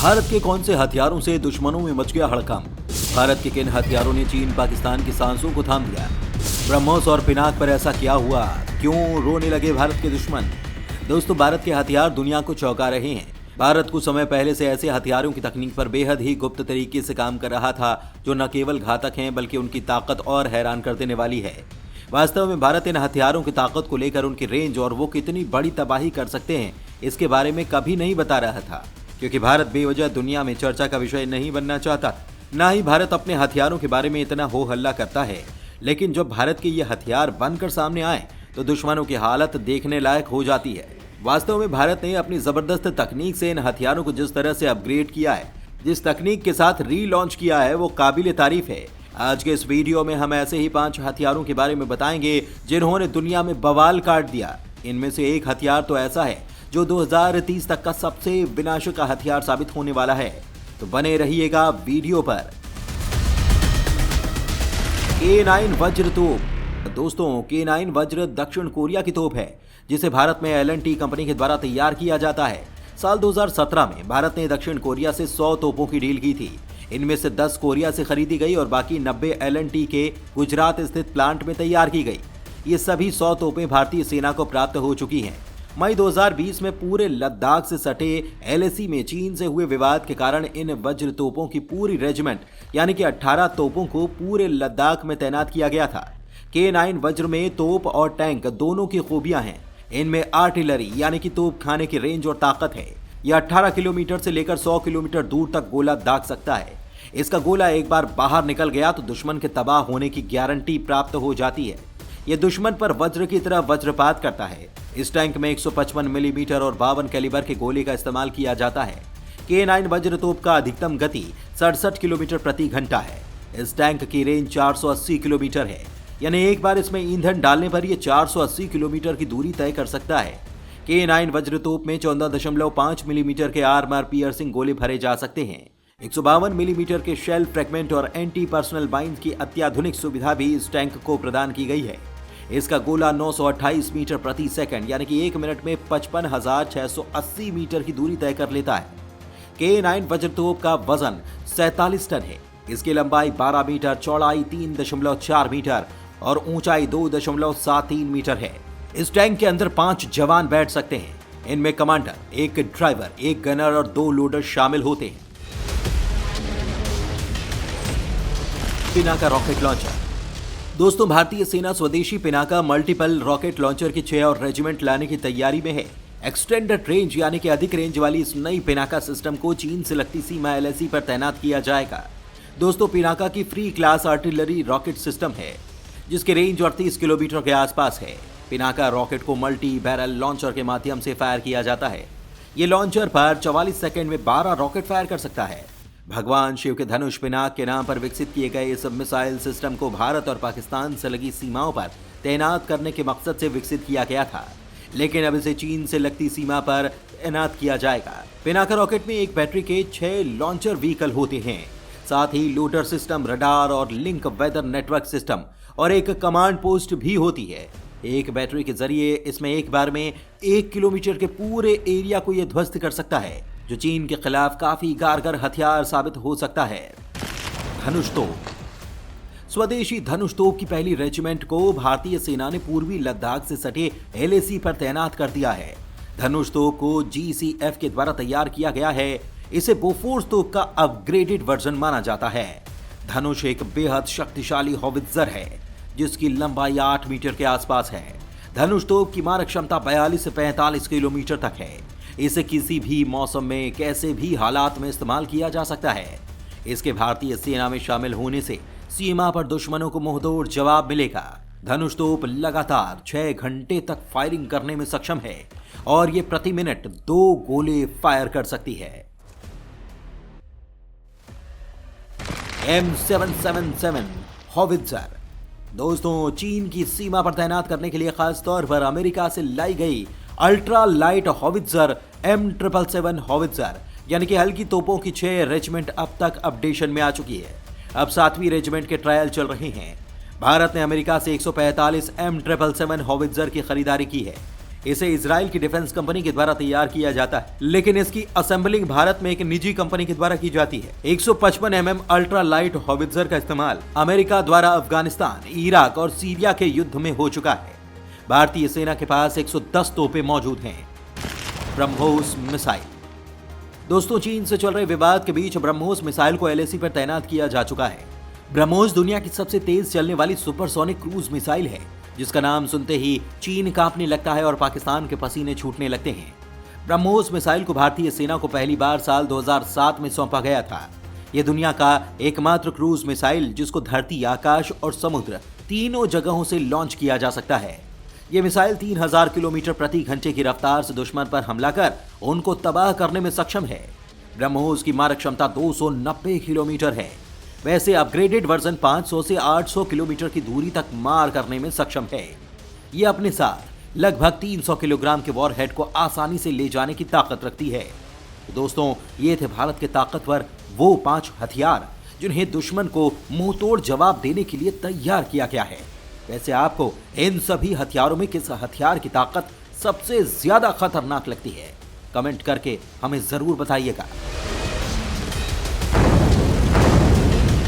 भारत के कौन से हथियारों से दुश्मनों में मच गया हड़कंप? भारत के किन हथियारों ने चीन पाकिस्तान की सांसों को थाम दिया? ब्रह्मोस और पिनाक पर ऐसा क्या हुआ? क्यों रोने लगे भारत के दुश्मन? दोस्तों, भारत के हथियार दुनिया को चौंका रहे हैं। भारत कुछ समय पहले से ऐसे हथियारों की तकनीक पर बेहद ही गुप्त तरीके से काम कर रहा था जो न केवल घातक हैं बल्कि उनकी ताकत और हैरान कर देने वाली है। वास्तव में भारत इन हथियारों की ताकत को लेकर, उनकी रेंज और वो कितनी बड़ी तबाही कर सकते हैं, इसके बारे में कभी नहीं बता रहा था, क्योंकि भारत बेवजह दुनिया में चर्चा का विषय नहीं बनना चाहता। ना ही भारत अपने हथियारों के बारे में इतना हो हल्ला करता है। लेकिन जब भारत के ये हथियार बनकर सामने आए तो दुश्मनों की हालत देखने लायक हो जाती है। वास्तव में भारत ने अपनी जबरदस्त तकनीक से इन हथियारों को जिस तरह से अपग्रेड किया है, जिस तकनीक के साथ रीलॉन्च किया है, वो काबिले तारीफ है। आज के इस वीडियो में हम ऐसे ही 5 हथियारों के बारे में बताएंगे जिन्होंने दुनिया में बवाल काट दिया। इनमें से एक हथियार तो ऐसा है जो 2030 तक का सबसे विनाशक हथियार साबित होने वाला है। तो बने रहिएगा वीडियो पर। K9 वज्र तोप। दोस्तों, K9 वज्र दक्षिण कोरिया की तोप है जिसे भारत में L&T कंपनी के द्वारा तैयार किया जाता है। साल 2017 में भारत ने दक्षिण कोरिया से 100 तोपों की डील की थी। इनमें से 10 कोरिया से खरीदी गई और बाकी 90 L&T के गुजरात स्थित प्लांट में तैयार की गई। ये सभी 100 तोपें भारतीय सेना को प्राप्त हो चुकी हैं। मई 2020 में पूरे लद्दाख से सटे LAC में चीन से हुए विवाद के कारण इन वज्र तोपों की पूरी रेजिमेंट यानी कि 18 तोपों को पूरे लद्दाख में तैनात किया गया था। K9 वज्र में तोप और टैंक दोनों की खूबियां हैं। इनमें आर्टिलरी यानी कि तोप खाने की रेंज और ताकत है। यह 18 किलोमीटर से लेकर 100 किलोमीटर दूर तक गोला दाग सकता है। इसका गोला एक बार बाहर निकल गया तो दुश्मन के तबाह होने की गारंटी प्राप्त हो जाती है। यह दुश्मन पर वज्र की तरह वज्रपात करता है। इस टैंक में 155 मिलीमीटर और 52 कैलिबर के गोले का इस्तेमाल किया जाता है। K9 वज्र तोप का अधिकतम गति 67 किलोमीटर प्रति घंटा है। इस टैंक की रेंज 480 किलोमीटर है, यानी एक बार इसमें ईंधन डालने पर यह 480 किलोमीटर की दूरी तय कर सकता है। K9 वज्र तोप में 14.5 मिलीमीटर के आर्मर पियर्सिंग गोले भरे जा सकते हैं। 152 मिलीमीटर के शेल फ्रैगमेंट और एंटी पर्सनल माइंस की अत्याधुनिक सुविधा भी इस टैंक को प्रदान की गई है। इसका गोला 928 मीटर प्रति सेकंड यानी कि 1 मिनट में 55,680 मीटर की दूरी तय कर लेता है। K9 वज्र तोप का वजन 47 टन है। इसकी लंबाई 12 मीटर, चौड़ाई 3.4 मीटर और ऊंचाई 2.73 मीटर है। इस टैंक के अंदर 5 जवान बैठ सकते हैं। इनमें कमांडर, एक ड्राइवर, एक गनर और 2 लोडर शामिल होते हैं। Pinaka rocket launcher. दोस्तों, भारतीय सेना स्वदेशी पिनाका मल्टीपल रॉकेट लॉन्चर की 6 और रेजिमेंट लाने की तैयारी में है। एक्सटेंडेड रेंज यानी कि अधिक रेंज वाली इस नई पिनाका सिस्टम को चीन से लगती सीमा LAC पर तैनात किया जाएगा। दोस्तों, पिनाका की free class artillery rocket system है जिसकी रेंज 38 किलोमीटर के आसपास है। पिनाका रॉकेट को मल्टी बैरल लॉन्चर के माध्यम से फायर किया जाता है। ये लॉन्चर पर 44 सेकंड में 12 रॉकेट फायर कर सकता है। भगवान शिव के धनुष पिनाक के नाम पर विकसित किए गए इस मिसाइल सिस्टम को भारत और पाकिस्तान से लगी सीमाओं पर तैनात करने के मकसद से विकसित किया गया था, लेकिन अब इसे चीन से लगती सीमा पर तैनात किया जाएगा। पिनाका रॉकेट में एक बैटरी के 6 लॉन्चर व्हीकल होते हैं, साथ ही लोडर सिस्टम, रडार और लिंक वेदर नेटवर्क सिस्टम और एक कमांड पोस्ट भी होती है। एक बैटरी के जरिए इसमें एक बार में 1 किलोमीटर के पूरे एरिया को यह ध्वस्त कर सकता है, जो चीन के खिलाफ काफी कारगर हथियार साबित हो सकता है। धनुष तोप। स्वदेशी धनुष तोप की पहली रेजिमेंट को भारतीय सेना ने पूर्वी लद्दाख से सटे LAC पर तैनात कर दिया है। धनुष तोप को GCF के द्वारा तैयार किया गया है। इसे बोफोर्स तोप का अपग्रेडेड वर्जन माना जाता है। धनुष एक बेहद शक्तिशाली हॉवित्जर है जिसकी लंबाई 8 मीटर के आसपास है। धनुष तोप की मारक क्षमता 42 से 45 किलोमीटर तक है। इसे किसी भी मौसम में, कैसे भी हालात में इस्तेमाल किया जा सकता है। इसके भारतीय सेना में शामिल होने से सीमा पर दुश्मनों को मुंहतोड़ जवाब मिलेगा। धनुष तोप लगातार 6 घंटे तक फायरिंग करने में सक्षम है और ये प्रति मिनट 2 गोले फायर कर सकती है। M777 howitzer. दोस्तों, चीन की सीमा पर तैनात करने के लिए खास तौर पर अमेरिका से लाई गई ultra light howitzer M777 howitzer यानी कि हल्की तोपों की 6 रेजिमेंट अब तक अपडेशन में आ चुकी है। अब 7वीं रेजिमेंट के ट्रायल चल रहे हैं। भारत ने अमेरिका से 145 M777 हॉवित्जर की खरीदारी की है। इसे इजराइल की डिफेंस कंपनी के द्वारा तैयार किया जाता है, लेकिन इसकी असेंबलिंग भारत में एक निजी कंपनी के द्वारा की जाती है। 155 mm अल्ट्रा लाइट हॉवित्जर का इस्तेमाल अमेरिका द्वारा अफगानिस्तान, इराक और सीरिया के युद्ध में हो चुका है। भारतीय सेना के पास 110 तोपें मौजूद हैं। ब्रह्मोस मिसाइल। दोस्तों, चीन से चल रहे विवाद के बीच ब्रह्मोस मिसाइल को LAC पर तैनात किया जा चुका है। ब्रह्मोस दुनिया की सबसे तेज चलने वाली सुपरसोनिक क्रूज मिसाइल है, जिसका नाम सुनते ही चीन कांपने लगता है और पाकिस्तान के पसीने छूटने लगते हैं। ब्रह्मोस मिसाइल को भारतीय सेना को पहली बार साल 2007 में सौंपा गया था। यह दुनिया का एकमात्र क्रूज मिसाइल जिसको धरती, आकाश और समुद्र तीनों जगहों से लॉन्च किया जा सकता है। यह मिसाइल 3000 किलोमीटर प्रति घंटे की रफ्तार से दुश्मन पर हमला कर उनको तबाह करने में सक्षम है। ब्रह्मोस की मारक क्षमता 290 किलोमीटर है। वैसे अपग्रेडेड वर्जन 500 से 800 किलोमीटर की दूरी तक मार करने में सक्षम है। यह अपने साथ लगभग 300 किलोग्राम के वॉरहेड को आसानी से ले जाने की ताकत रखती है। तो दोस्तों, ये थे भारत के ताकतवर वो 5 हथियार जिन्हें दुश्मन को मुंहतोड़ जवाब देने के लिए तैयार किया गया है। वैसे आपको इन सभी हथियारों में किस हथियार की ताकत सबसे ज्यादा खतरनाक लगती है? कमेंट करके हमें जरूर बताइएगा।